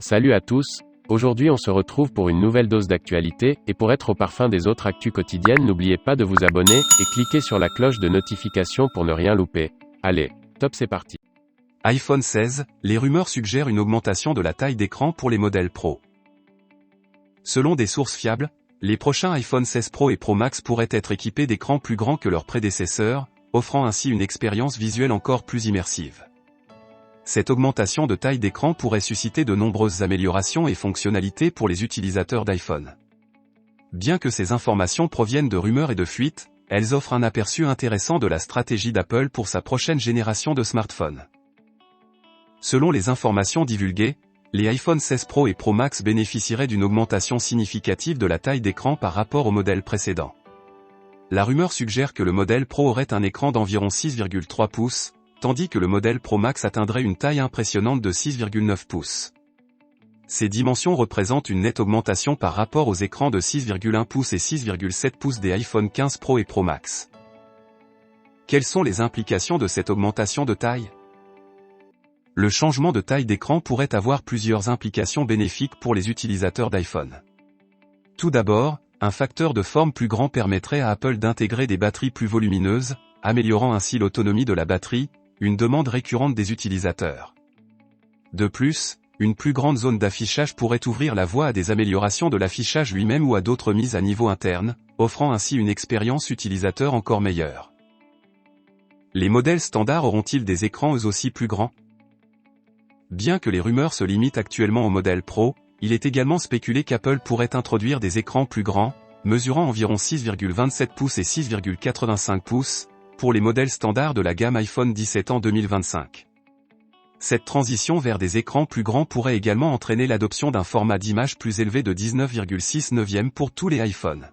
Salut à tous, aujourd'hui on se retrouve pour une nouvelle dose d'actualité, et pour être au parfum des autres actus quotidiennes n'oubliez pas de vous abonner, et cliquez sur la cloche de notification pour ne rien louper. Allez, top c'est parti. iPhone 16, les rumeurs suggèrent une augmentation de la taille d'écran pour les modèles Pro. Selon des sources fiables, les prochains iPhone 16 Pro et Pro Max pourraient être équipés d'écrans plus grands que leurs prédécesseurs, offrant ainsi une expérience visuelle encore plus immersive. Cette augmentation de taille d'écran pourrait susciter de nombreuses améliorations et fonctionnalités pour les utilisateurs d'iPhone. Bien que ces informations proviennent de rumeurs et de fuites, elles offrent un aperçu intéressant de la stratégie d'Apple pour sa prochaine génération de smartphones. Selon les informations divulguées, les iPhone 16 Pro et Pro Max bénéficieraient d'une augmentation significative de la taille d'écran par rapport au modèle précédent. La rumeur suggère que le modèle Pro aurait un écran d'environ 6,3 pouces, tandis que le modèle Pro Max atteindrait une taille impressionnante de 6,9 pouces. Ces dimensions représentent une nette augmentation par rapport aux écrans de 6,1 pouces et 6,7 pouces des iPhone 15 Pro et Pro Max. Quelles sont les implications de cette augmentation de taille ? Le changement de taille d'écran pourrait avoir plusieurs implications bénéfiques pour les utilisateurs d'iPhone. Tout d'abord, un facteur de forme plus grand permettrait à Apple d'intégrer des batteries plus volumineuses, améliorant ainsi l'autonomie de la batterie, une demande récurrente des utilisateurs. De plus, une plus grande zone d'affichage pourrait ouvrir la voie à des améliorations de l'affichage lui-même ou à d'autres mises à niveau interne, offrant ainsi une expérience utilisateur encore meilleure. Les modèles standards auront-ils des écrans eux aussi plus grands ? Bien que les rumeurs se limitent actuellement au modèle Pro, il est également spéculé qu'Apple pourrait introduire des écrans plus grands, mesurant environ 6,27 pouces et 6,85 pouces, pour les modèles standards de la gamme iPhone 17 en 2025. Cette transition vers des écrans plus grands pourrait également entraîner l'adoption d'un format d'image plus élevé de 19,6 neuvième pour tous les iPhones.